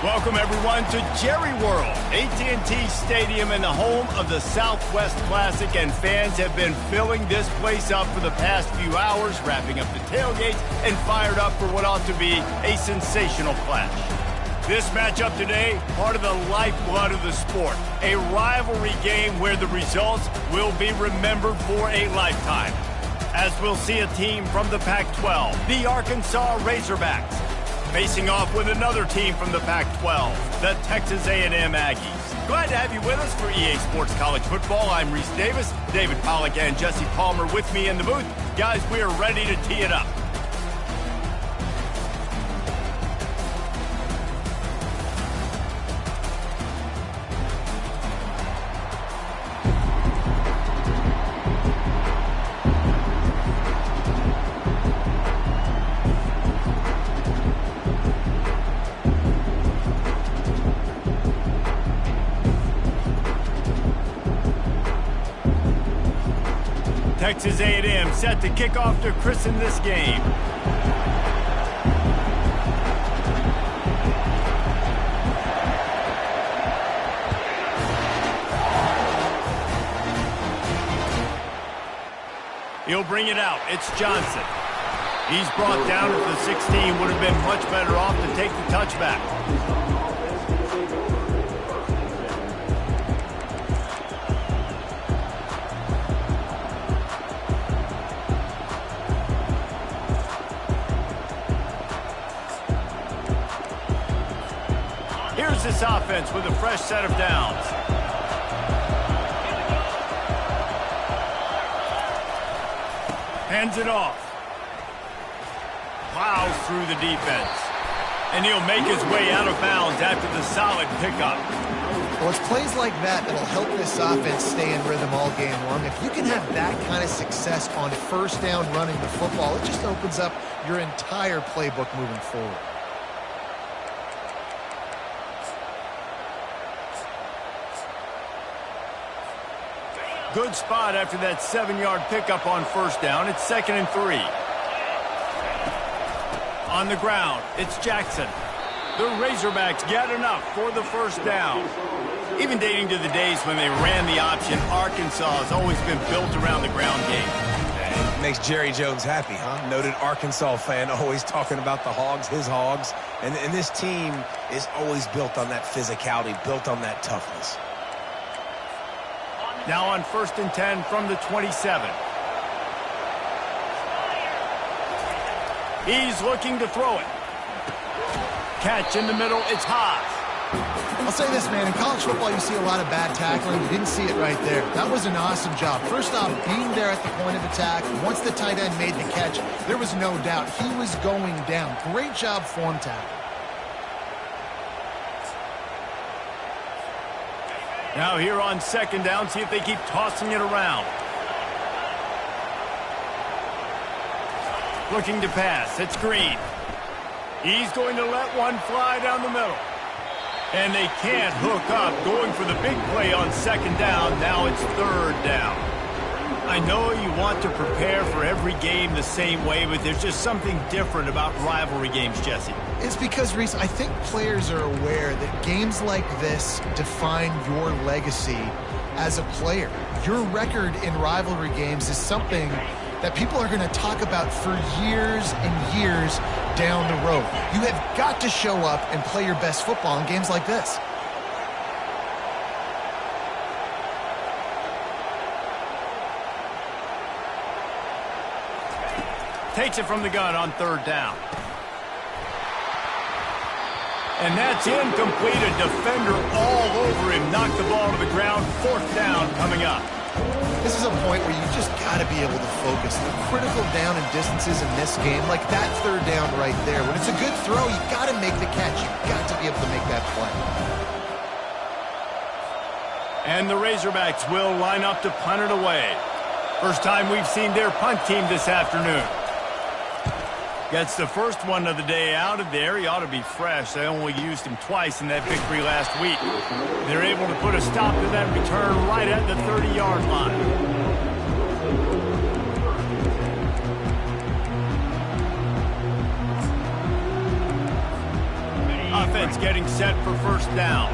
Welcome, everyone, to Jerry World, AT&T Stadium and the home of the Southwest Classic, and fans have been filling this place up for the past few hours, wrapping up the tailgates and fired up for what ought to be a sensational clash. This matchup today, part of the lifeblood of the sport, a rivalry game where the results will be remembered for a lifetime. As we'll see a team from the Pac-12, the Arkansas Razorbacks, facing off with another team from the Pac-12, the Texas A&M Aggies. Glad to have you with us for EA Sports College Football. I'm Reese Davis, David Pollack and Jesse Palmer with me in the booth. Guys, we are ready to tee it up. Texas A&M set to kick off to christen this game. He'll bring it out. It's Johnson. He's brought down at the 16. Would have been much better off to take the touchback. Here's this offense with a fresh set of downs. Hands it off. Plows through the defense. And he'll make his way out of bounds after the solid pickup. Well, it's plays like that that'll help this offense stay in rhythm all game long. If you can have that kind of success on first down running the football, it just opens up your entire playbook moving forward. Good spot after that 7-yard pickup on first down. It's 2nd and 3. On the ground, it's Jackson. The Razorbacks get enough for the first down. Even dating to the days when they ran the option, Arkansas has always been built around the ground game. It makes Jerry Jones happy, huh? Noted Arkansas fan, always talking about the Hogs, his Hogs. And this team is always built on that physicality, built on that toughness. Now on 1st and 10 from the 27. He's looking to throw it. Catch in the middle, it's Haas. I'll say this, man, in college football you see a lot of bad tackling. You didn't see it right there. That was an awesome job. First off, being there at the point of attack, once the tight end made the catch, there was no doubt he was going down. Great job form tackle. Now here on 2nd down, see if they keep tossing it around. Looking to pass, it's Green. He's going to let one fly down the middle. And they can't hook up, going for the big play on 2nd down. Now it's 3rd down. I know you want to prepare for every game the same way, but there's just something different about rivalry games, Jesse. It's because, Reese, I think players are aware that games like this define your legacy as a player. Your record in rivalry games is something that people are going to talk about for years and years down the road. You have got to show up and play your best football in games like this. Takes it from the gun on 3rd down. And that's incomplete. A defender all over him. Knocked the ball to the ground. 4th down coming up. This is a point where you just got to be able to focus. The critical down and distances in this game, like that 3rd down right there. When it's a good throw, you got to make the catch. You got to be able to make that play. And the Razorbacks will line up to punt it away. First time we've seen their punt team this afternoon. Gets the first one of the day out of there. He ought to be fresh. They only used him twice in that victory last week. They're able to put a stop to that return right at the 30-yard line. offense getting set for first down.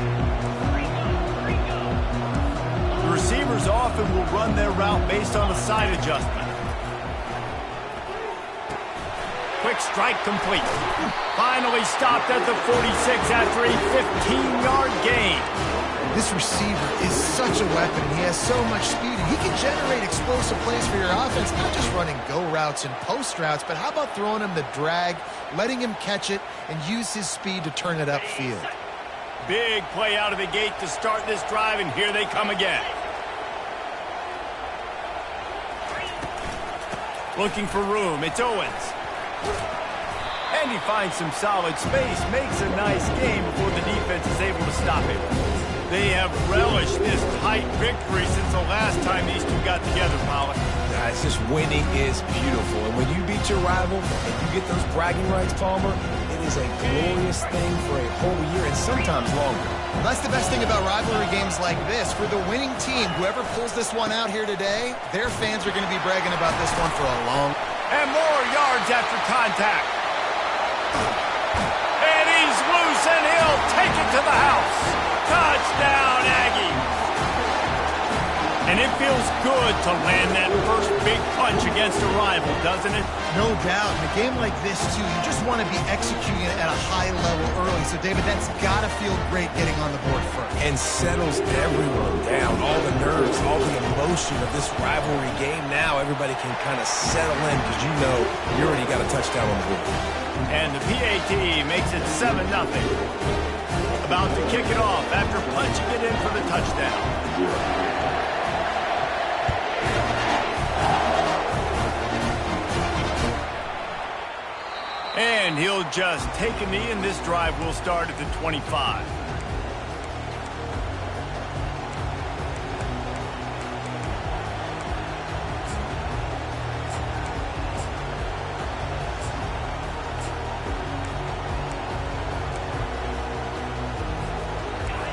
The receivers often will run their route based on a side adjustment. Quick strike complete. Finally stopped at the 46 after a 15-yard gain. This receiver is such a weapon. He has so much speed. He can generate explosive plays for your offense, not just running go routes and post routes, but how about throwing him the drag, letting him catch it, and use his speed to turn it upfield. Big play out of the gate to start this drive, and here they come again. Looking for room. It's Owens. And he finds some solid space, makes a nice game before the defense is able to stop him. They have relished this tight victory since the last time these two got together, Pollack. It's just winning is beautiful. And when you beat your rival and you get those bragging rights, Palmer, it is a glorious thing for a whole year and sometimes longer. Well, that's the best thing about rivalry games like this. For the winning team, whoever pulls this one out here today, their fans are going to be bragging about this one for a long time. And more yards after contact. And he's loose, and he'll take it to the house. Touchdown, Aggie. And it feels good to land that first big punch against a rival, doesn't it? No doubt. In a game like this, too, you just want to be executing it at a high level early. So, David, that's got to feel great getting on the board first. And settles everyone down. All the nerves, all the emotion of this rivalry game. Now everybody can kind of settle in because you know you already got a touchdown on the board. And the PAT makes it 7-0. About to kick it off after punching it in for the touchdown. And he'll just take a knee, and this drive will start at the 25.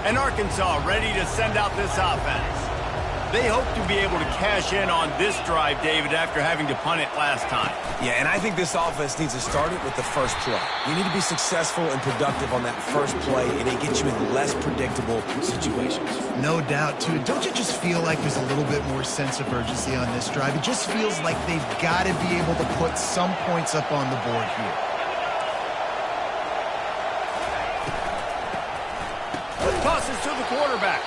And Arkansas ready to send out this offense. They hope to be able to cash in on this drive, David, after having to punt it last time. Yeah, and I think this offense needs to start it with the first play. You need to be successful and productive on that first play, and it gets you in less predictable situations. No doubt, too. Don't you just feel like there's a little bit more sense of urgency on this drive? It just feels like they've got to be able to put some points up on the board here. Tosses to the quarterback.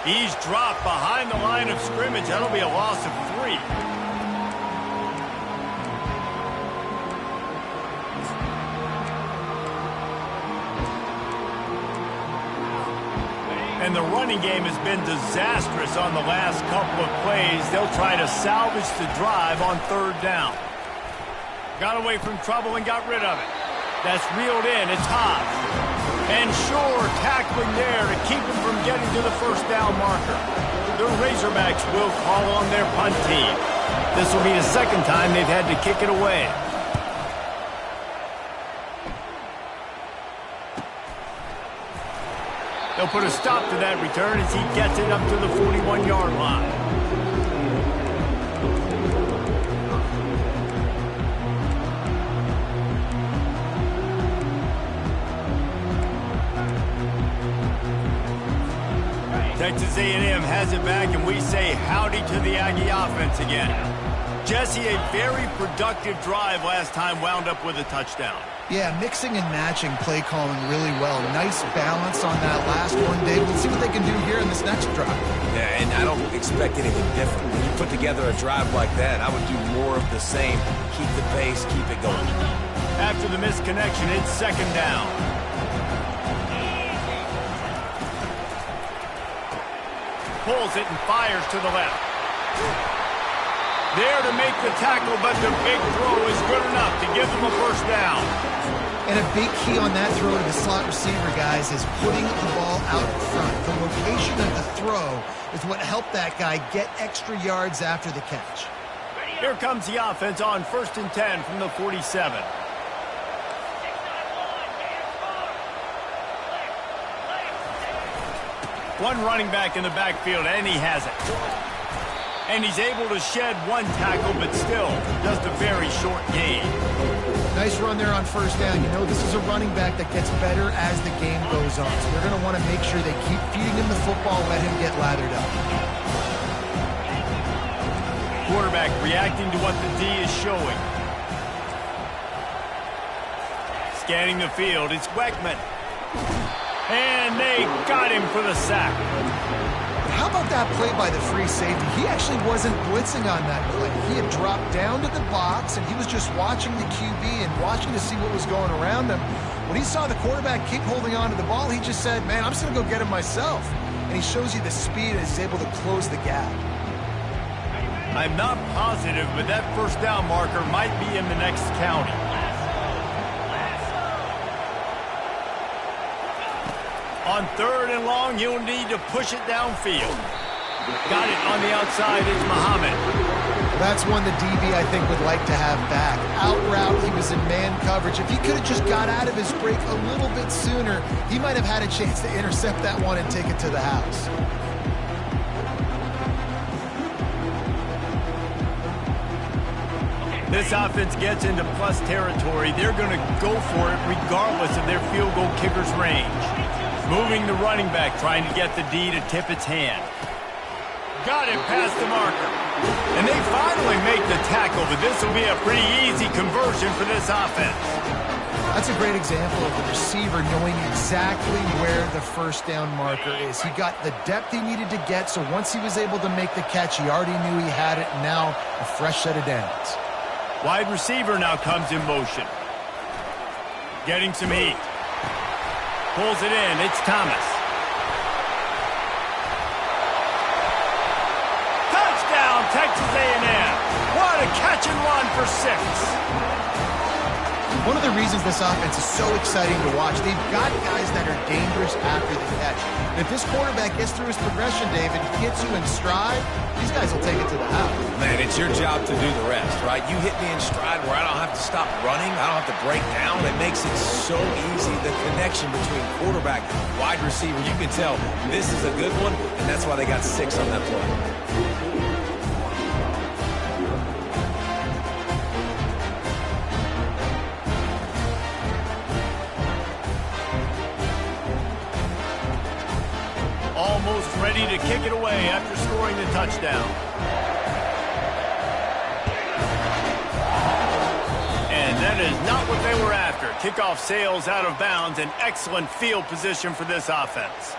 He's dropped behind the line of scrimmage. That'll be a loss of 3. And the running game has been disastrous on the last couple of plays. They'll try to salvage the drive on 3rd down. Got away from trouble and got rid of it. That's reeled in. It's Hobbs. And Shore tackling there to keep him from getting to the first down marker. The Razorbacks will call on their punt team. This will be the second time they've had to kick it away. They'll put a stop to that return as he gets it up to the 41-yard line. Texas A&M has it back, and we say howdy to the Aggie offense again. Jesse, a very productive drive last time wound up with a touchdown. Yeah, mixing and matching play calling really well. Nice balance on that last one, Dave. Let's see what they can do here in this next drive. Yeah, and I don't expect anything different. When you put together a drive like that, I would do more of the same. Keep the pace, keep it going. After the missed connection, it's 2nd down. Pulls it and fires to the left. There to make the tackle, but the big throw is good enough to give them a first down. And a big key on that throw to the slot receiver, guys, is putting the ball out in front. The location of the throw is what helped that guy get extra yards after the catch. Here comes the offense on 1st and 10 from the 47. One running back in the backfield, and he has it. And he's able to shed one tackle, but still just a very short gain. Nice run there on first down. You know this is a running back that gets better as the game goes on. So they're going to want to make sure they keep feeding him the football, let him get lathered up. Quarterback reacting to what the D is showing. Scanning the field, it's Weckman. And they got him for the sack. How about that play by the free safety? He actually wasn't blitzing on that play. He had dropped down to the box, and he was just watching the QB and watching to see what was going around him. When he saw the quarterback keep holding on to the ball, he just said, man, I'm just going to go get him myself. And he shows you the speed and is able to close the gap. I'm not positive, but that first down marker might be in the next county. On third and long, he'll need to push it downfield. Got it on the outside. It's Muhammad. That's one the DB, I think, would like to have back. Out route, he was in man coverage. If he could have just got out of his break a little bit sooner, he might have had a chance to intercept that one and take it to the house. This offense gets into plus territory. They're going to go for it regardless of their field goal kicker's range. Moving the running back, trying to get the D to tip its hand. Got it past the marker. And they finally make the tackle, but this will be a pretty easy conversion for this offense. That's a great example of the receiver knowing exactly where the first down marker is. He got the depth he needed to get, so once he was able to make the catch, he already knew he had it, and now a fresh set of downs. Wide receiver now comes in motion. Getting some heat. Pulls it in. It's Thomas. Touchdown, Texas A&M. What a catch and run for 6. One of the reasons this offense is so exciting to watch, they've got guys that are dangerous after the catch. And if this quarterback gets through his progression, David, gets you in stride, these guys will take it to the house. Man, it's your job to do the rest, right? You hit me in stride where I don't have to stop running. I don't have to break down. It makes it so easy. The connection between quarterback and wide receiver, you can tell this is a good one, and that's why they got 6 on that play. Almost ready to kick it away after scoring the touchdown. And that is not what they were after. Kickoff sails out of bounds, and excellent field position for this offense.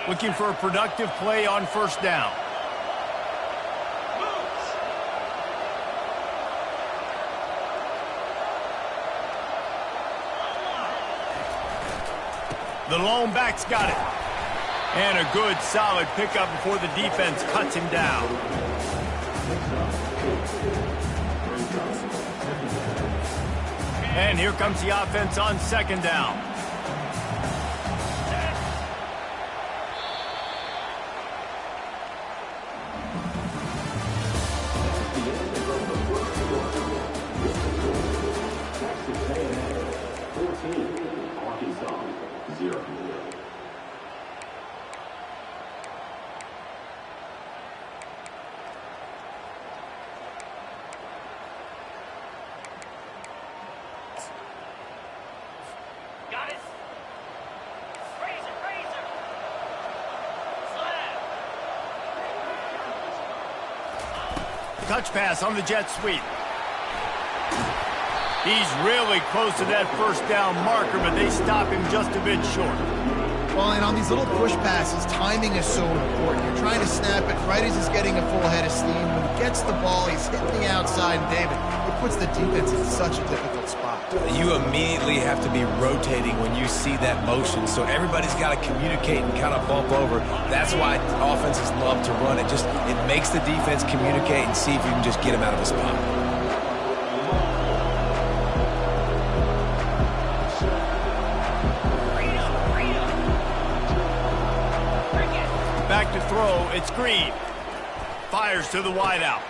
Looking for a productive play on first down. The lone back's got it. And a good, solid pickup before the defense cuts him down. And here comes the offense on second down. Touch pass on the jet sweep. He's really close to that first down marker, but they stop him just a bit short. Well, and on these little push passes, timing is so important. You're trying to snap it right as he's getting a full head of steam. When he gets the ball, he's hitting the outside, and David, it puts the defense in such a difficult spot. You immediately have to be rotating when you see that motion, so everybody's got to communicate and kind of bump over. That's why offenses love to run it. It makes the defense communicate and see if you can just get him out of his spot. Back to throw, it's Green. Fires to the wideout.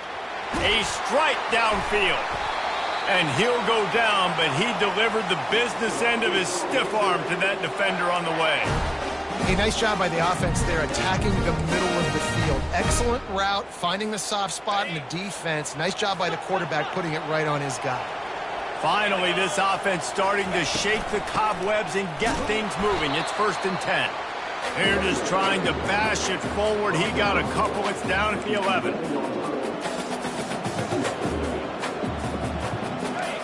A strike downfield. And he'll go down, but he delivered the business end of his stiff arm to that defender on the way. Hey, nice job by the offense there, attacking the middle of the field. Excellent route, finding the soft spot in the defense. Nice job by the quarterback putting it right on his guy. Finally, this offense starting to shake the cobwebs and get things moving. It's 1st and 10. They're just trying to bash it forward. He got a couple. It's down at the 11.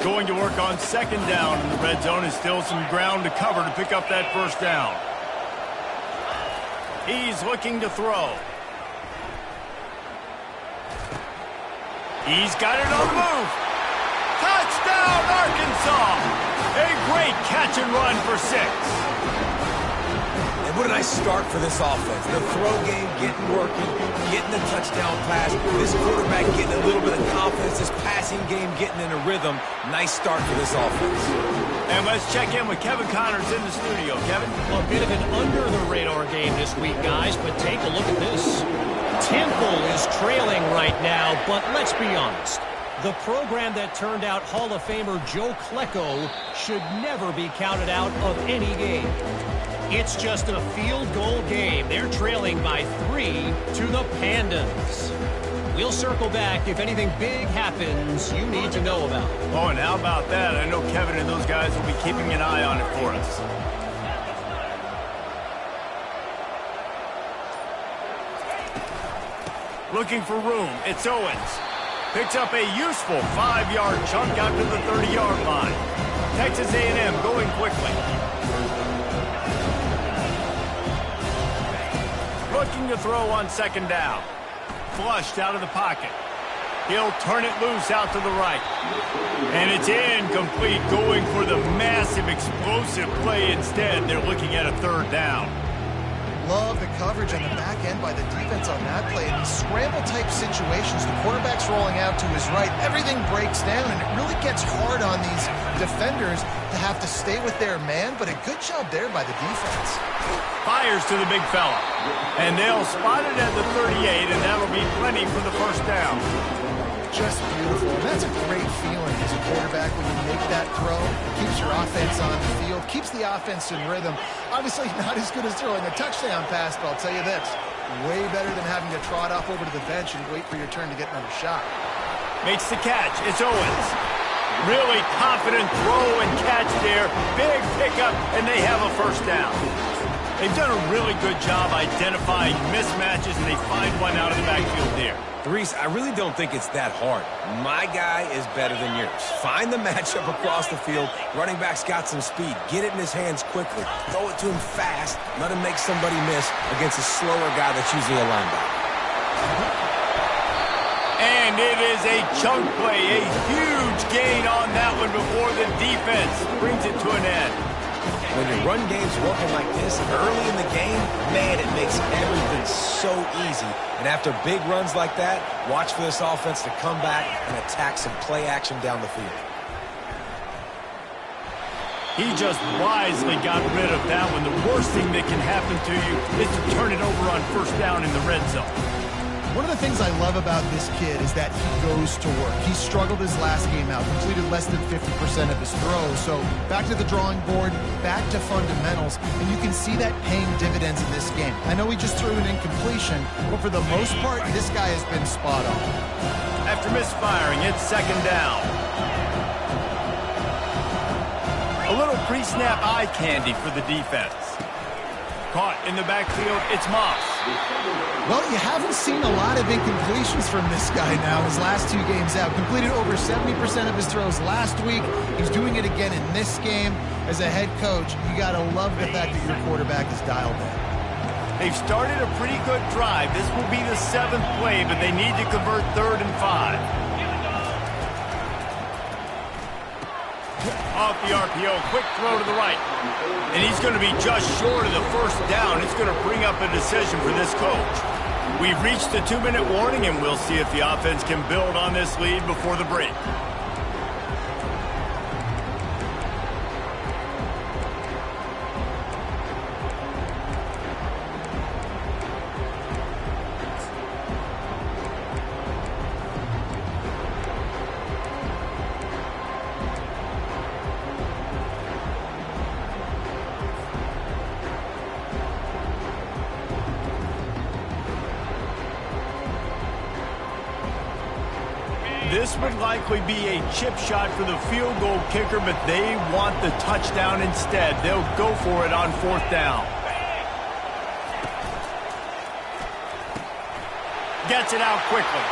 Going to work on 2nd down in the red zone. Is still some ground to cover to pick up that 1st down. He's looking to throw. He's got it on the move. Touchdown, Arkansas! A great catch and run for 6. What a nice start for this offense. The throw game getting working, getting the touchdown pass. This quarterback getting a little bit of confidence. This passing game getting in a rhythm. Nice start for this offense. And let's check in with Kevin Connors in the studio. Kevin? A bit of an under-the-radar game this week, guys, but take a look at this. Temple is trailing right now, but let's be honest. The program that turned out Hall of Famer Joe Klecko should never be counted out of any game. It's just a field goal game. They're trailing by 3 to the Pandas. We'll circle back if anything big happens you need to know about. Oh, and how about that? I know Kevin and those guys will be keeping an eye on it for us. Looking for room. It's Owens. Picks up a useful 5-yard chunk out to the 30-yard line. Texas A&M going quickly. Looking to throw on 2nd down. Flushed out of the pocket. He'll turn it loose out to the right. And it's incomplete, going for the massive explosive play instead. They're looking at a 3rd down. Love the coverage on the back end by the defense on that play. In these scramble-type situations, the quarterback's rolling out to his right. Everything breaks down, and it really gets hard on these defenders to have to stay with their man, but a good job there by the defense. Fires to the big fella. And they'll spot it at the 38, and that'll be plenty for the 1st down. Just beautiful. And that's a great feeling as a quarterback when you make that throw. Keeps your offense on the field, keeps the offense in rhythm. Obviously not as good as throwing a touchdown pass, but I'll tell you this, way better than having to trot off over to the bench and wait for your turn to get another shot. Makes the catch. It's Owens. Really confident throw and catch there. Big pickup, and they have a 1st down. They've done a really good job identifying mismatches, and they find one out of the backfield there. Reese, I really don't think it's that hard. My guy is better than yours. Find the matchup across the field. Running back's got some speed. Get it in his hands quickly. Throw it to him fast. Let him make somebody miss against a slower guy that's usually a linebacker. And it is a chunk play. A huge gain on that one before the defense brings it to an end. When your run game's working like this early in the game, man, it makes everything so easy. And after big runs like that, watch for this offense to come back and attack some play action down the field. He just wisely got rid of that one. The worst thing that can happen to you is to turn it over on 1st down in the red zone. One of the things I love about this kid is that he goes to work. He struggled his last game out, completed less than 50% of his throws. So back to the drawing board, back to fundamentals, and you can see that paying dividends in this game. I know he just threw an incompletion, but for the most part, this guy has been spot on. After misfiring, it's 2nd down. A little pre-snap eye candy for the defense. Caught in the backfield, it's Moss. Well, you haven't seen a lot of incompletions from this guy now in his last 2 games out. Completed over 70% of his throws last week. He's doing it again in this game. As a head coach, you got to love the fact that your quarterback is dialed in. They've started a pretty good drive. This will be the 7th play, but they need to convert 3rd and 5. Off the RPO, quick throw to the right. And he's going to be just short of the 1st down. It's going to bring up a decision for this coach. We've reached the 2-minute warning, and we'll see if the offense can build on this lead before the break. This would likely be a chip shot for the field goal kicker, but they want the touchdown instead. They'll go for it on 4th down. Gets it out quickly.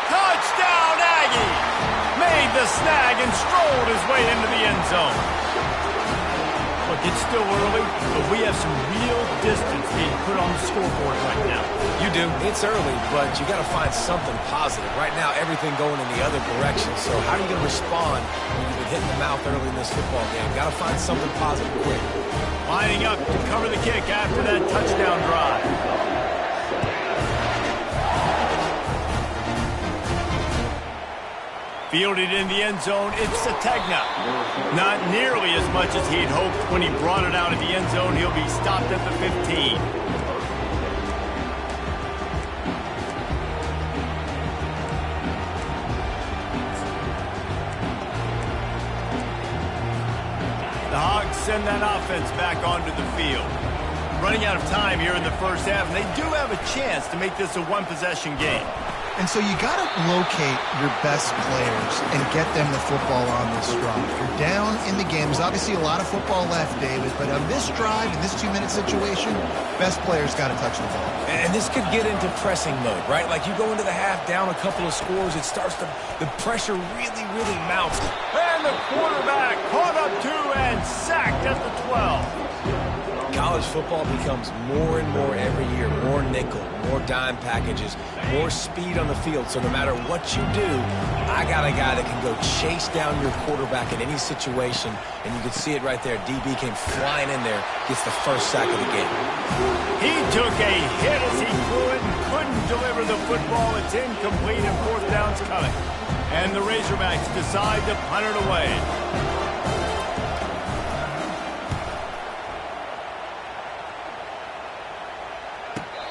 Touchdown, Aggie! Made the snag and strolled his way into the end zone. Look, it's still early, but we have some real distance being put on the scoreboard right now. You do. It's early, but you got to find something positive. Right now, everything going in the other direction. So how are you going to respond when you've been hit in the mouth early in this football game? Got to find something positive quick. Lining up to cover the kick after that touchdown drive. Fielded in the end zone, it's Sategna. Not nearly as much as he'd hoped when he brought it out of the end zone. He'll be stopped at the 15. The Hogs send that offense back onto the field. Running out of time here in the first half, and they do have a chance to make this a one-possession game. And so you got to locate your best players and get them the football on this drive. If you're down in the game, there's obviously a lot of football left, David, but on this drive, in this 2-minute situation, best players got to touch the ball. And this could get into pressing mode, right? Like you go into the half down a couple of scores, it starts to, the pressure really mounts. And the quarterback caught up to and sacked at the 12. College football becomes more and more every year, more nickel, more dime packages, more speed on the field. So no matter what you do, I got a guy that can go chase down your quarterback in any situation. And you can see it right there. DB came flying in there, gets the first sack of the game. He took a hit as he threw it and couldn't deliver the football. It's incomplete and 4th down's coming. And the Razorbacks decide to punt it away.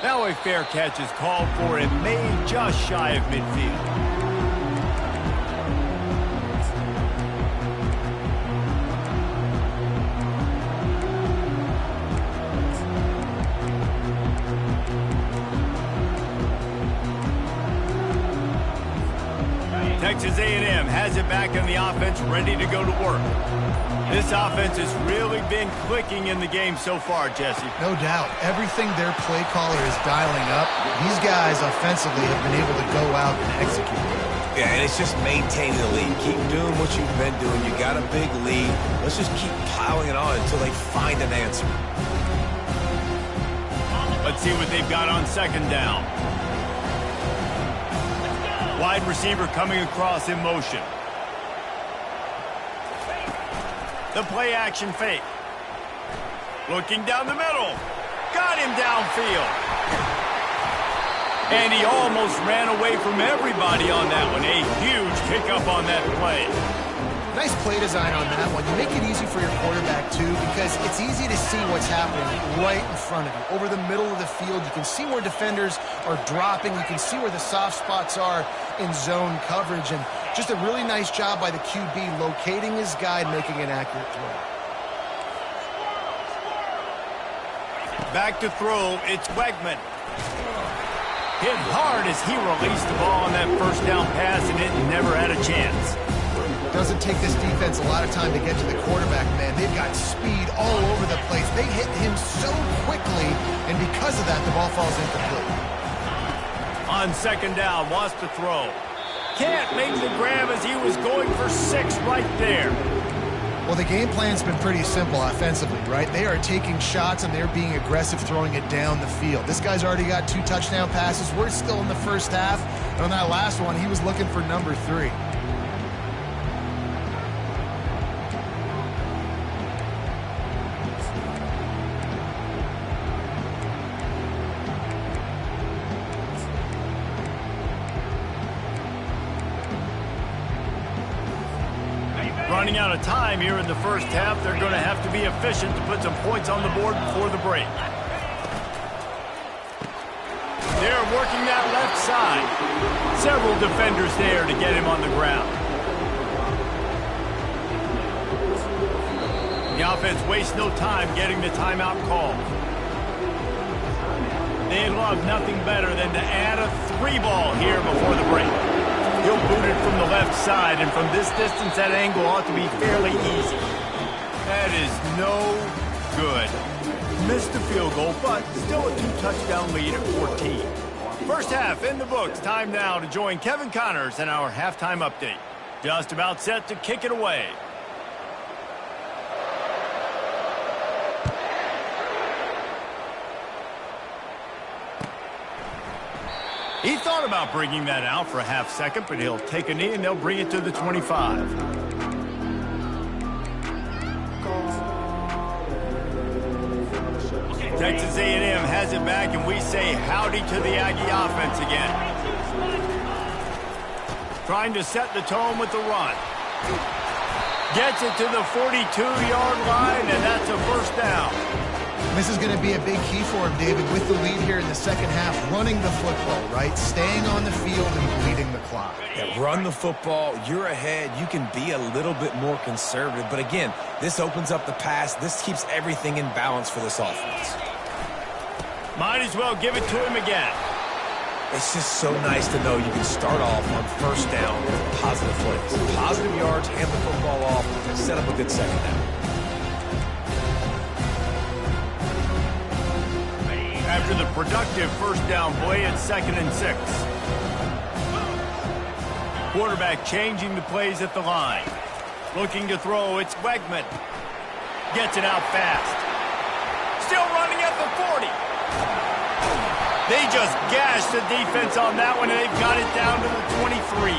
Now a fair catch is called for and made just shy of midfield. Texas A&M has it back in the offense, ready to go to work. This offense has really been clicking in the game so far, Jesse. No doubt. Everything their play caller is dialing up, these guys offensively have been able to go out and execute. Yeah, and it's just maintaining the lead. Keep doing what you've been doing. You got a big lead. Let's just keep piling it on until they find an answer. Let's see what they've got on 2nd down. Wide receiver coming across in motion. The play action fake. Looking down the middle. Got him downfield. And he almost ran away from everybody on that one. A huge pickup on that play. Nice play design on that one. You make it easy for your quarterback, too, because it's easy to see what's happening right in front of you. Over the middle of the field, you can see where defenders are dropping. You can see where the soft spots are in zone coverage. And just a really nice job by the QB locating his guy and making an accurate throw. Back to throw, it's Wegman. Hit hard as he released the ball on that 1st down pass, and it never had a chance. Doesn't take this defense a lot of time to get to the quarterback, man. They've got speed all over the place. They hit him so quickly, and because of that, the ball falls incomplete. On 2nd down, wants to throw. Can't make the grab as he was going for 6 right there. Well, the game plan's been pretty simple offensively, right? They are taking shots, and they're being aggressive, throwing it down the field. This guy's already got 2 touchdown passes. We're still in the first half. And on that last one, he was looking for number 3. Running out of time here in the first half. They're going to have to be efficient to put some points on the board before the break. They're working that left side. Several defenders there to get him on the ground. The offense wastes no time getting the timeout called. They love nothing better than to add a 3 ball here before the break. He'll boot it from the left side, and from this distance, that angle ought to be fairly easy. That is no good. Missed the field goal, but still a 2-touchdown lead at 14. First half in the books. Time now to join Kevin Connors in our halftime update. Just about set to kick it away. He thought about bringing that out for a half second, but he'll take a knee and they'll bring it to the 25. Texas A&M has it back, and we say howdy to the Aggie offense again. Trying to set the tone with the run. Gets it to the 42-yard line, and that's a first down. This is going to be a big key for him, David, with the lead here in the second half, running the football, right? Staying on the field and bleeding the clock. Yeah, run the football. You're ahead. You can be a little bit more conservative. But again, this opens up the pass. This keeps everything in balance for this offense. Might as well give it to him again. It's just so nice to know you can start off on first down with positive plays. Positive yards, hand the football off, and set up a good second down. After the productive first down play, it's 2nd and 6. Quarterback changing the plays at the line. Looking to throw, it's Wegman. Gets it out fast. Still running at the 40. They just gashed the defense on that one, and they've got it down to the 23.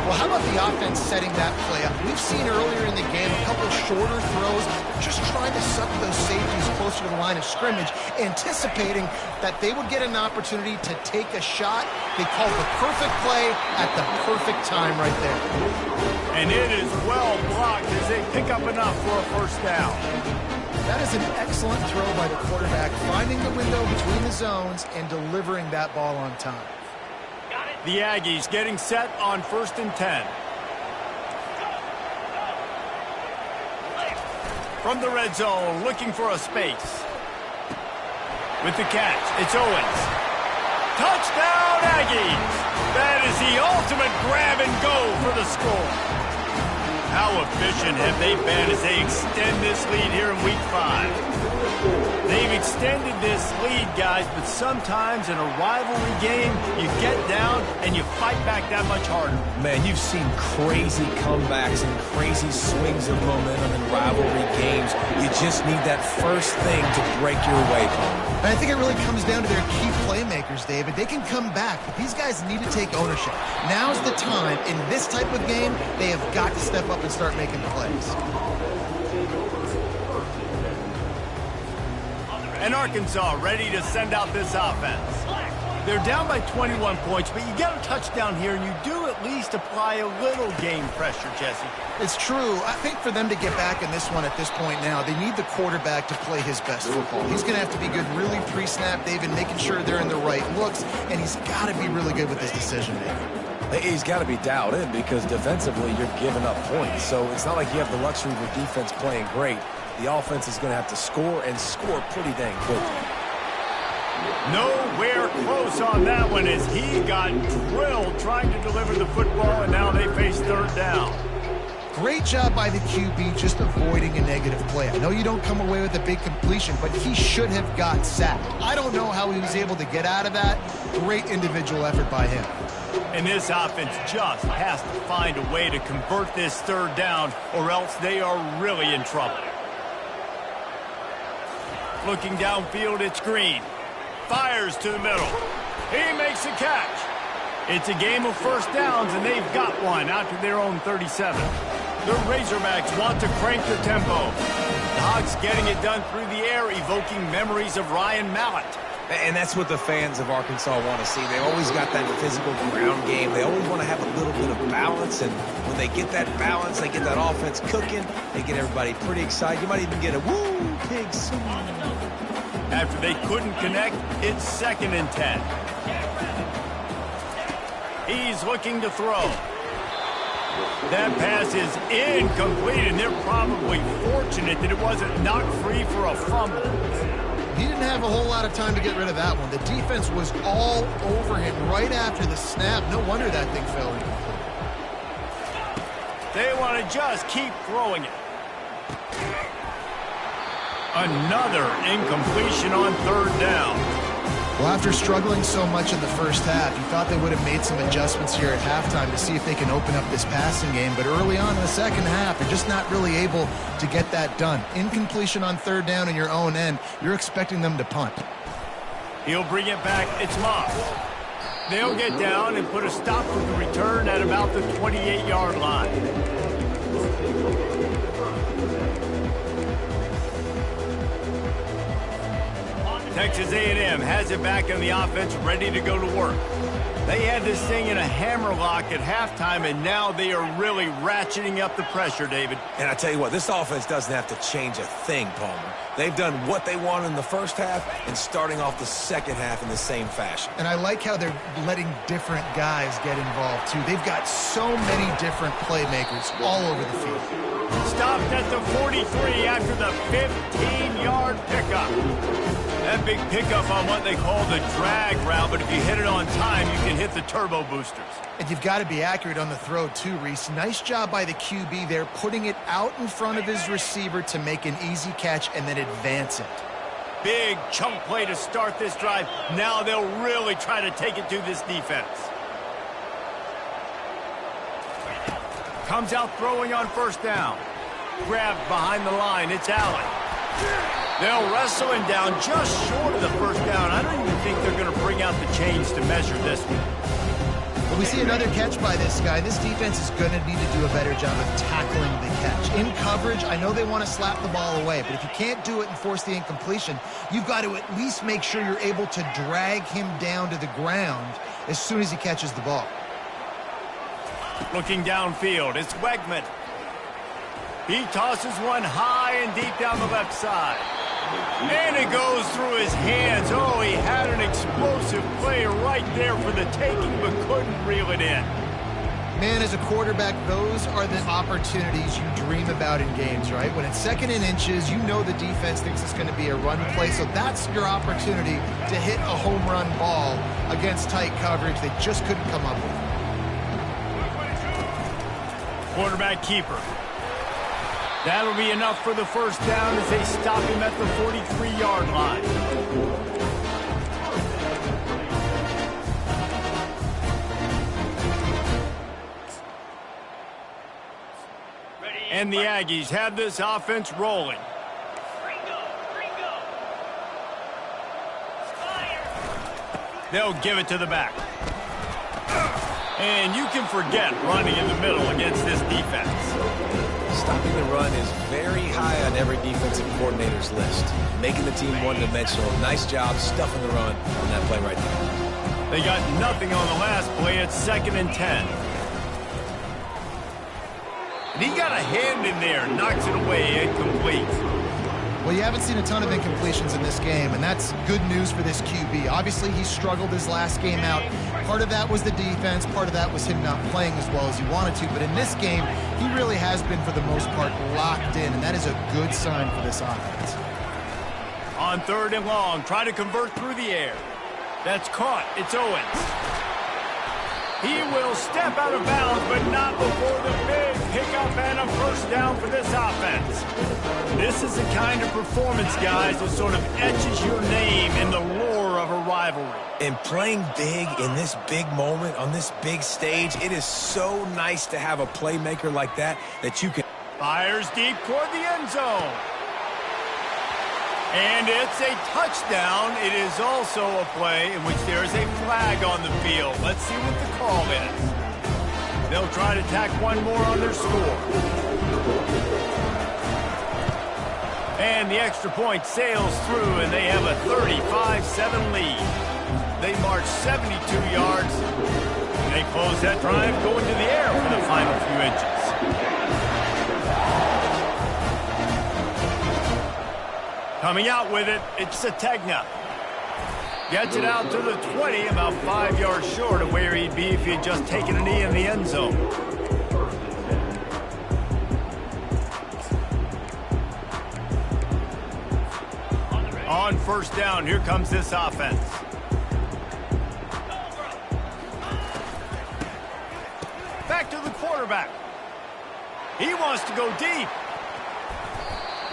Well, how about the offense setting that play up? We've seen earlier in the game a couple shorter throws, just trying to suck those safeties closer to the line of scrimmage, anticipating that they would get an opportunity to take a shot. They called the perfect play at the perfect time right there. And it is well blocked as they pick up enough for a first down. That is an excellent throw by the quarterback, finding the window between the zones and delivering that ball on time. The Aggies getting set on 1st and 10. From the red zone, looking for a space. With the catch, it's Owens. Touchdown, Aggies! That is the ultimate grab and go for the score. How efficient have they been as they extend this lead here in Week 5? They've extended this lead, guys, but sometimes in a rivalry game, you get down and you fight back that much harder. Man, you've seen crazy comebacks and crazy swings of momentum in rivalry games. You just need that first thing to break your way, Connor. And I think it really comes down to their key playmakers, David. They can come back, but these guys need to take ownership. Now's the time. In this type of game, they have got to step up and start making plays. And Arkansas ready to send out this offense. They're down by 21 points, but you get a touchdown here, and you do at least apply a little game pressure, Jesse. It's true. I think for them to get back in this one at this point now, they need the quarterback to play his best football. He's going to have to be good really pre-snap, David, making sure they're in the right looks, and he's got to be really good with his decision-making. He's got to be dialed in because defensively you're giving up points. So it's not like you have the luxury of your defense playing great. The offense is going to have to score and score pretty dang quickly. Nowhere close on that one as he got drilled trying to deliver the football, and now they face 3rd down. Great job by the QB just avoiding a negative play. I know you don't come away with a big completion, but he should have got sacked. I don't know how he was able to get out of that. Great individual effort by him. And this offense just has to find a way to convert this 3rd down, or else they are really in trouble. Looking downfield, it's Green. Fires to the middle. He makes the catch. It's a game of first downs, and they've got one out to their own 37. The Razorbacks want to crank the tempo. The Hogs getting it done through the air, evoking memories of Ryan Mallett. And that's what the fans of Arkansas want to see. They always got that physical ground game. They always want to have a little bit of balance, and when they get that balance, they get that offense cooking, they get everybody pretty excited. You might even get a woo, pigs. After they couldn't connect, it's 2nd and 10. He's looking to throw. That pass is incomplete, and they're probably fortunate that it wasn't knocked free for a fumble. Needed didn't have a whole lot of time to get rid of that one. The defense was all over him right after the snap. No wonder that thing fell incomplete. They want to just keep throwing it. Another incompletion on third down. Well, after struggling so much in the first half, you thought they would have made some adjustments here at halftime to see if they can open up this passing game. But early on in the second half, they're just not really able to get that done. Incompletion on third down in your own end, you're expecting them to punt. He'll bring it back. It's Moss. They'll get down and put a stop to the return at about the 28-yard line. Texas A&M has it back in the offense, ready to go to work. They had this thing in a hammerlock at halftime, and now they are really ratcheting up the pressure, David. And I tell you what, this offense doesn't have to change a thing, Palmer. They've done what they wanted in the first half and starting off the second half in the same fashion. And I like how they're letting different guys get involved, too. They've got so many different playmakers all over the field. Stopped at the 43 after the 15-yard pickup. That big pickup on what they call the drag route, but if you hit it on time, you can hit the turbo boosters. And you've got to be accurate on the throw, too, Reese. Nice job by the QB there, putting it out in front of his receiver to make an easy catch and then advance it. Big chunk play to start this drive. Now they'll really try to take it to this defense. Comes out throwing on first down. Grabbed behind the line. It's Allen. They'll wrestle him down just short of the first down. I don't even think they're going to bring out the chains to measure this one. Well, we see another catch by this guy. This defense is going to need to do a better job of tackling the catch. In coverage, I know they want to slap the ball away, but if you can't do it and force the incompletion, you've got to at least make sure you're able to drag him down to the ground as soon as he catches the ball. Looking downfield, it's Wegman. He tosses one high and deep down the left side. And it goes through his hands. Oh, he had an explosive play right there for the taking, but couldn't reel it in. Man, as a quarterback, those are the opportunities you dream about in games, right? When it's 2nd and inches, you know the defense thinks it's going to be a run play, so that's your opportunity to hit a home run ball against tight coverage they just couldn't come up with. Quarterback keeper. That'll be enough for the first down as they stop him at the 43-yard line. And the Aggies have this offense rolling. They'll give it to the back. And you can forget running in the middle against this defense. Stopping the run is very high on every defensive coordinator's list. Making the team one-dimensional. Nice job stuffing the run on that play right there. They got nothing on the last play. It's 2nd and 10. And he got a hand in there. Knocks it away. Incomplete. Well, you haven't seen a ton of incompletions in this game, and that's good news for this QB. Obviously, he struggled his last game out. Part of that was the defense. Part of that was him not playing as well as he wanted to. But in this game, he really has been, for the most part, locked in, and that is a good sign for this offense. On 3rd and long, try to convert through the air. That's caught. It's Owens. He will step out of bounds, but not before the big pickup and a first down for this offense. This is the kind of performance, guys, that sort of etches your name in the roar of a rivalry. And playing big in this big moment, on this big stage, it is so nice to have a playmaker like that you can... Fires deep toward the end zone. And it's a touchdown. It is also a play in which there is a flag on the field. Let's see what the call is. They'll try to tack one more on their score. And the extra point sails through, and they have a 35-7 lead. They march 72 yards. And they close that drive going to the air for the final few inches. Coming out with it, it's Sategna. Gets it out to the 20, about 5 yards short of where he'd be if he had just taken a knee in the end zone. On first down. Here comes this offense. Back to the quarterback. He wants to go deep.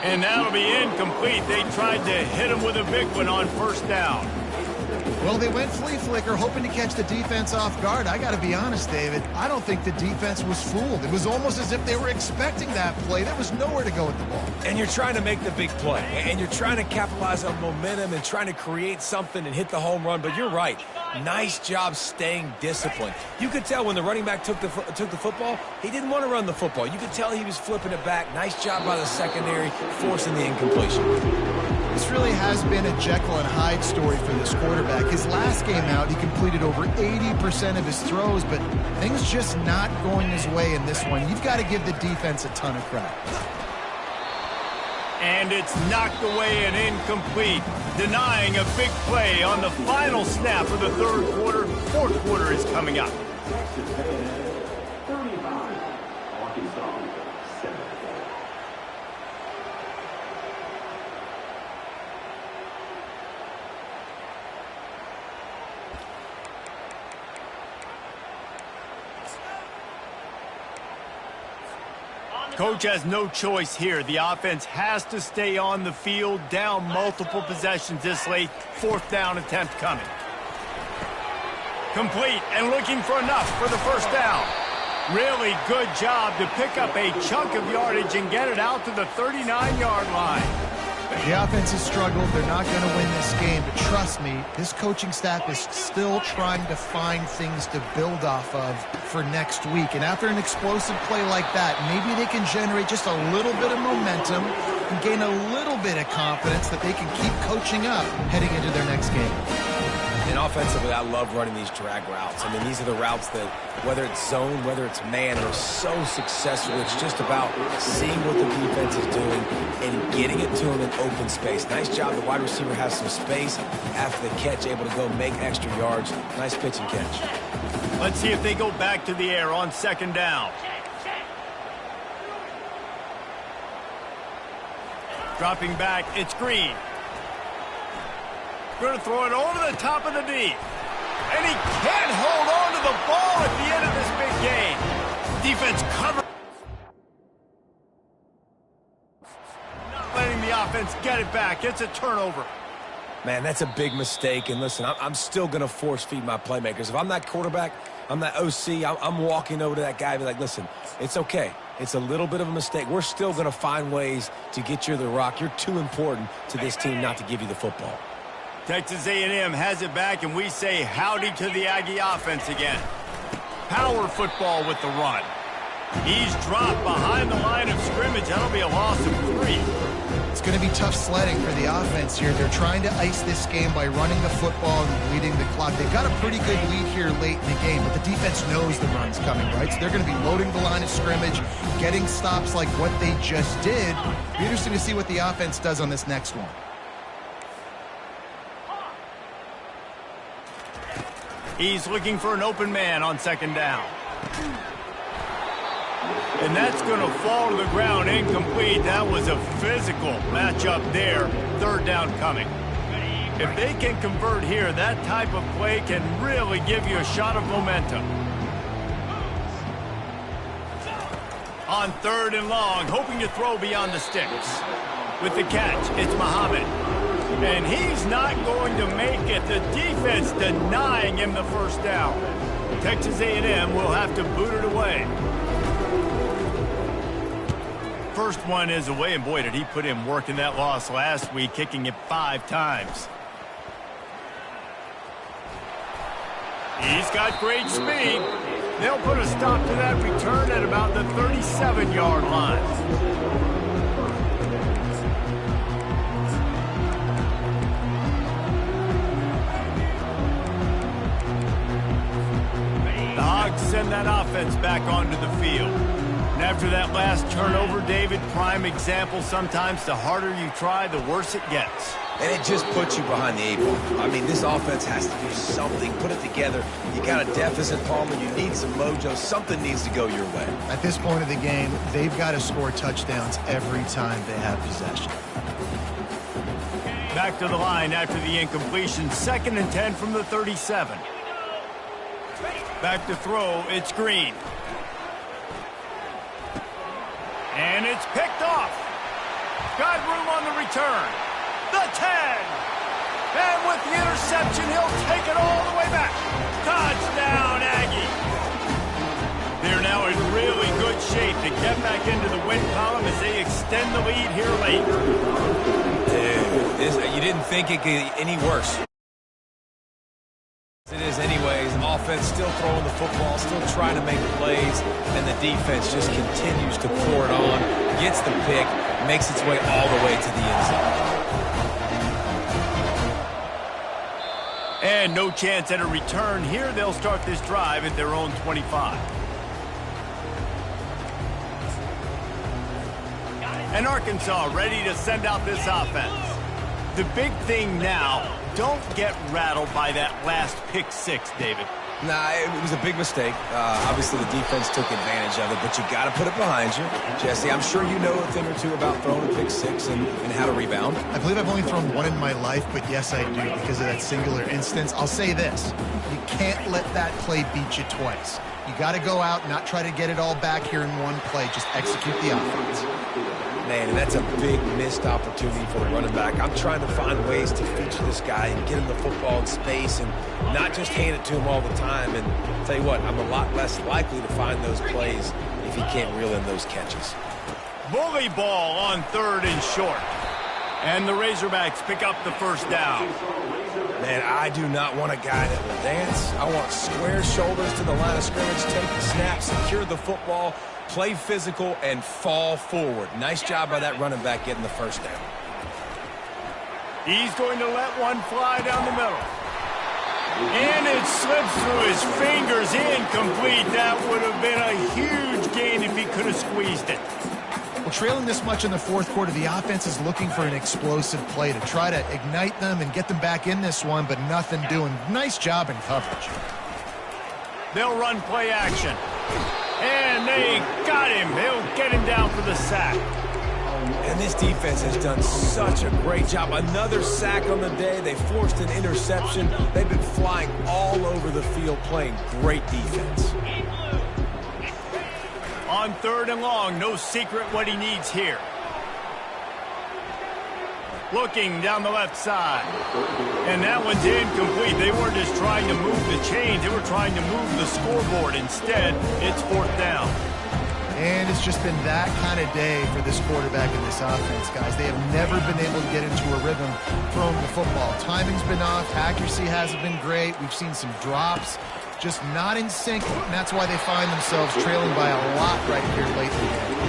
And that'll be incomplete. They tried to hit him with a big one on first down. Well, they went flea flicker, hoping to catch the defense off guard. I got to be honest, David. I don't think the defense was fooled. It was almost as if they were expecting that play. There was nowhere to go with the ball. And you're trying to make the big play. And you're trying to capitalize on momentum and trying to create something and hit the home run. But you're right. Nice job staying disciplined. You could tell when the running back took the football, he didn't want to run the football. You could tell he was flipping it back. Nice job by the secondary, forcing the incompletion. This really has been a Jekyll and Hyde story for this quarterback. His last game out, he completed over 80% of his throws, but things just not going his way in this one. You've got to give the defense a ton of credit. And it's knocked away and incomplete, denying a big play on the final snap of the third quarter. Fourth quarter is coming up. Coach has no choice here. The offense has to stay on the field, down multiple possessions this late. Fourth down attempt coming. Complete and looking for enough for the first down. Really good job to pick up a chunk of yardage and get it out to the 39-yard line. The offense has struggled. They're not going to win this game, but trust me, this coaching staff is still trying to find things to build off of for next week. And after an explosive play like that, maybe they can generate just a little bit of momentum and gain a little bit of confidence that they can keep coaching up heading into their next game. And offensively, I love running these drag routes. I mean, these are the routes that, whether it's zone, whether it's man, they're so successful. It's just about seeing what the defense is doing and getting it to them in open space. Nice job. The wide receiver has some space after the catch, able to go make extra yards. Nice pitch and catch. Let's see if they go back to the air on second down. Dropping back, it's Green. Going to throw it over the top of the D. And he can't hold on to the ball at the end of this big game. Defense covered. Not letting the offense get it back. It's a turnover. Man, that's a big mistake. And listen, I'm still going to force feed my playmakers. If I'm that quarterback, I'm that OC, I'm walking over to that guy and be like, listen, it's okay. It's a little bit of a mistake. We're still going to find ways to get you the rock. You're too important to this team not to give you the football. Texas A&M has it back, and we say howdy to the Aggie offense again. Power football with the run. He's dropped behind the line of scrimmage. That'll be a loss of 3. It's going to be tough sledding for the offense here. They're trying to ice this game by running the football and bleeding the clock. They've got a pretty good lead here late in the game, but the defense knows the run's coming, right? So they're going to be loading the line of scrimmage, getting stops like what they just did. It'll be interesting to see what the offense does on this next one. He's looking for an open man on second down. And that's going to fall to the ground incomplete. That was a physical matchup there. Third down coming. If they can convert here, that type of play can really give you a shot of momentum. On third and long, hoping to throw beyond the sticks. With the catch, it's Muhammad. And he's not going to make it. The defense denying him the first down. Texas A&M will have to boot it away. First one is away, and boy, did he put in work in that loss last week, kicking it 5 times. He's got great speed. They'll put a stop to that return at about the 37-yard line. Send that offense back onto the field. And after that last turnover, David, prime example, sometimes the harder you try, the worse it gets. And it just puts you behind the 8 ball. I mean, this offense has to do something, put it together. You got a deficit, Palmer. You need some mojo. Something needs to go your way. At this point of the game, they've got to score touchdowns every time they have possession. Back to the line after the incompletion. 2nd and 10 from the 37. Back to throw. It's Green. And it's picked off. Got room on the return. The 10. And with the interception, he'll take it all the way back. Touchdown, Aggie. They're now in really good shape to get back into the win column as they extend the lead here late. You didn't think it could get any worse. It is anyways. Offense still throwing the football, still trying to make plays, and the defense just continues to pour it on, gets the pick, makes its way all the way to the end zone. And no chance at a return here. They'll start this drive at their own 25. And Arkansas ready to send out this offense. The big thing now, don't get rattled by that last pick six, David. Nah, it was a big mistake. Obviously, the defense took advantage of it, but you got to put it behind you. Jesse, I'm sure you know a thing or two about throwing a pick six and how to rebound. I believe I've only thrown one in my life, but yes, I do because of that singular instance. I'll say this. You can't let that play beat you twice. You got to go out and not try to get it all back here in one play. Just execute the offense. Man, and that's a big missed opportunity for the running back. I'm trying to find ways to feature this guy and get him the football in space and not just hand it to him all the time. And I'll tell you what, I'm a lot less likely to find those plays if he can't reel in those catches. Bully ball on 3rd and short. And the Razorbacks pick up the first down. Man, I do not want a guy that will dance. I want square shoulders to the line of scrimmage, take the snap, secure the football, play physical, and fall forward. Nice job by that running back getting the first down. He's going to let one fly down the middle. And it slips through his fingers, incomplete. That would have been a huge gain if he could have squeezed it. Well, trailing this much in the fourth quarter, the offense is looking for an explosive play to try to ignite them and get them back in this one, but nothing doing. Nice job in coverage. They'll run play action. And they got him. They'll get him down for the sack. And this defense has done such a great job. Another sack on the day. They forced an interception. They've been flying all over the field playing great defense. On 3rd and long, no secret what he needs here. Looking down the left side. And that one's incomplete. They weren't just trying to move the chains. They were trying to move the scoreboard. Instead, it's 4th down. And it's just been that kind of day for this quarterback and this offense, guys. They have never been able to get into a rhythm throwing the football. Timing's been off. Accuracy hasn't been great. We've seen some drops. Just not in sync, and that's why they find themselves trailing by a lot right here late in the game.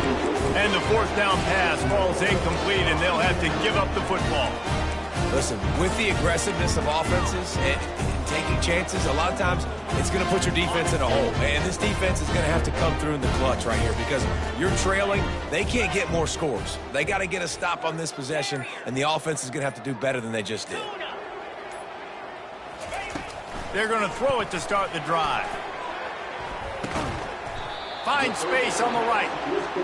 And the 4th down pass falls incomplete, and they'll have to give up the football. Listen, with the aggressiveness of offenses and taking chances, a lot of times it's going to put your defense in a hole. And this defense is going to have to come through in the clutch right here because you're trailing. They can't get more scores. They got to get a stop on this possession, and the offense is going to have to do better than they just did. They're going to throw it to start the drive. Finds space on the right.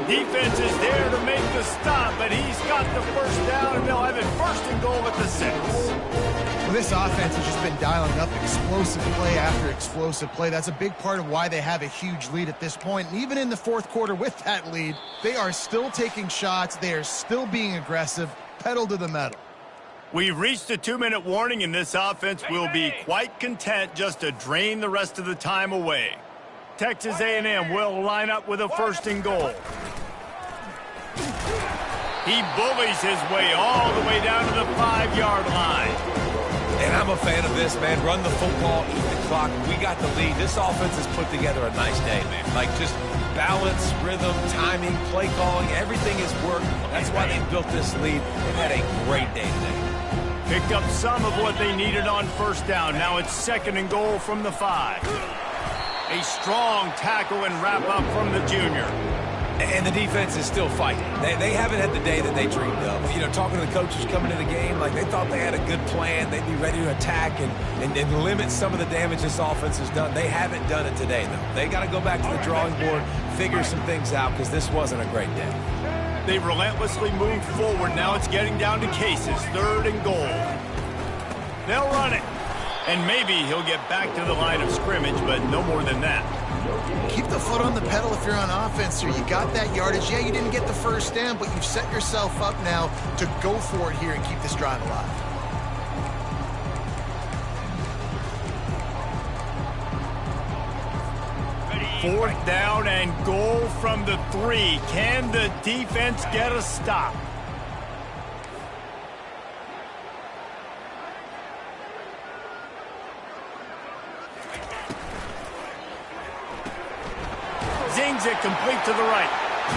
Defense is there to make the stop, but he's got the first down, and they'll have it 1st and goal at the 6. Well, this offense has just been dialing up explosive play after explosive play. That's a big part of why they have a huge lead at this point. And even in the 4th quarter with that lead, they are still taking shots. They are still being aggressive, pedal to the metal. We've reached a 2-minute warning, and this offense will be quite content just to drain the rest of the time away. Texas A&M will line up with a 1st and goal. He bullies his way all the way down to the 5-yard line. And I'm a fan of this, man. Run the football, eat the clock. We got the lead. This offense has put together a nice day, man. Like just balance, rhythm, timing, play calling, everything has worked. That's why they built this lead. They've had a great day today. Picked up some of what they needed on 1st down. Now it's 2nd and goal from the 5. A strong tackle and wrap up from the junior. And the defense is still fighting. They haven't had the day that they dreamed of. You know, talking to the coaches coming to the game, like they thought they had a good plan. They'd be ready to attack and limit some of the damage this offense has done. They haven't done it today, though. They got to go back to the drawing board, figure some things out, because this wasn't a great day. They've relentlessly moved forward. Now it's getting down to cases. 3rd and goal. They'll run it. And maybe he'll get back to the line of scrimmage, but no more than that. Keep the foot on the pedal if you're on offense, or you got that yardage. Yeah, you didn't get the first down, but you've set yourself up now to go for it here and keep this drive alive. Fourth down and goal from the 3. Can the defense get a stop? Zings it complete to the right.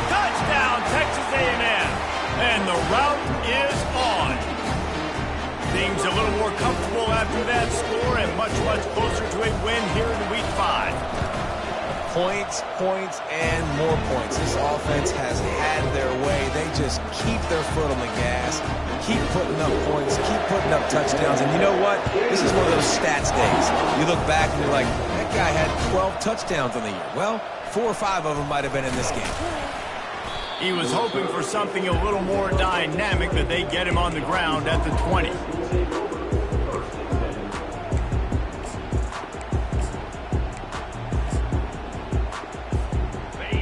Touchdown, Texas A&M. And the route is on. Things a little more comfortable after that score and much, much closer to a win here in Week 5. Points, points, and more points. This offense has had their way. They just keep their foot on the gas, keep putting up points, keep putting up touchdowns. And you know what? This is one of those stats days. You look back and you're like, that guy had 12 touchdowns on the year. Well, 4 or 5 of them might have been in this game. He was hoping for something a little more dynamic, that they get him on the ground at the 20.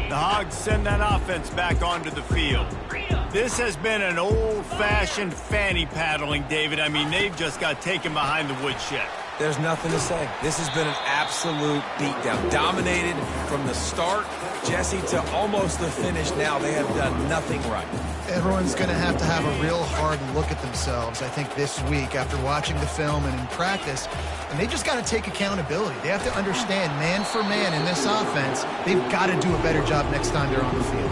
The Hogs send that offense back onto the field. This has been an old-fashioned fanny paddling, David. I mean, they've just got taken behind the woodshed. There's nothing to say. This has been an absolute beatdown. Dominated from the start, Jesse, to almost the finish now. They have done nothing right. Everyone's going to have a real hard look at themselves, I think, this week after watching the film and in practice. And they just got to take accountability. They have to understand, man for man in this offense, they've got to do a better job next time they're on the field.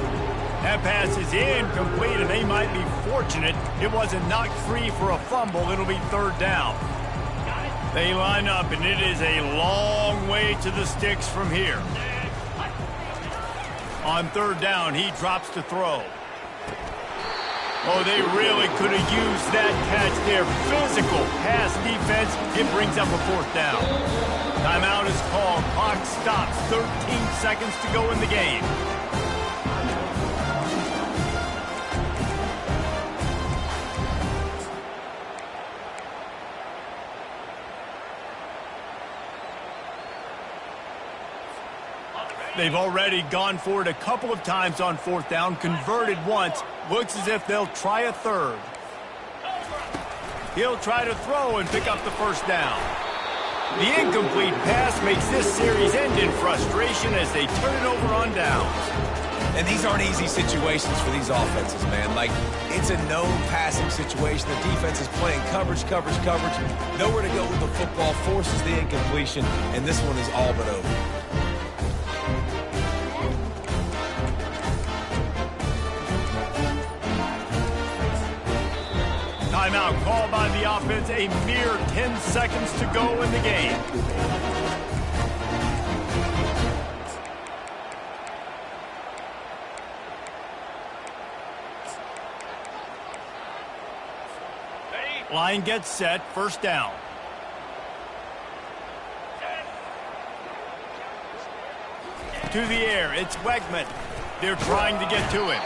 That pass is incomplete, and they might be fortunate it wasn't knocked free for a fumble. It'll be 3rd down. They line up, and it is a long way to the sticks from here. On 3rd down, he drops to throw. Oh, they really could have used that catch there. Physical pass defense. It brings up a 4th down. Timeout is called. Clock stops. 13 seconds to go in the game. They've already gone for it a couple of times on 4th down, converted once. Looks as if they'll try a 3rd. He'll try to throw and pick up the 1st down. The incomplete pass makes this series end in frustration as they turn it over on downs. And these aren't easy situations for these offenses, man. Like, it's a known passing situation. The defense is playing coverage. Nowhere to go with the football, forces the incompletion, and this one is all but over. Timeout called by the offense. A mere 10 seconds to go in the game. Line gets set. 1st down. To the air. It's Wegman. They're trying to get to it.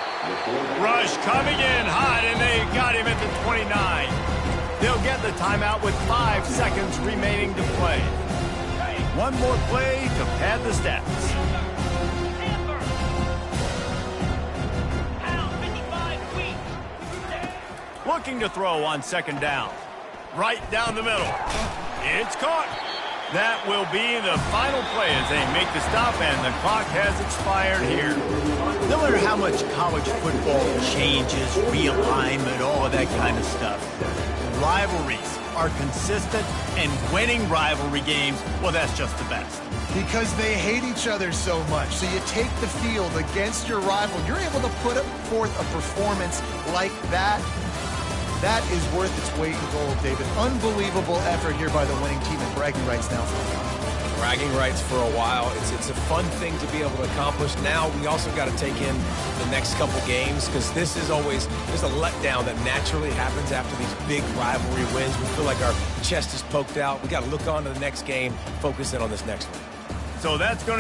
Rush coming in hot, and they got him at the 29. They'll get the timeout with 5 seconds remaining to play. One more play to pad the stats. Looking to throw on 2nd down. Right down the middle. It's caught. That will be the final play as they make the stop, and the clock has expired here. No matter how much college football changes, realignment, all of that kind of stuff, rivalries are consistent, and winning rivalry games, well, that's just the best. Because they hate each other so much. So you take the field against your rival. You're able to put forth a performance like that. That is worth its weight in gold, David. Unbelievable effort here by the winning team, and bragging rights now for a while. Bragging rights for a while. It's a fun thing to be able to accomplish. Now we also got to take in the next couple games, because this is always, there's a letdown that naturally happens after these big rivalry wins. We feel like our chest is poked out. We got to look on to the next game, focus in on this next one. So that's going to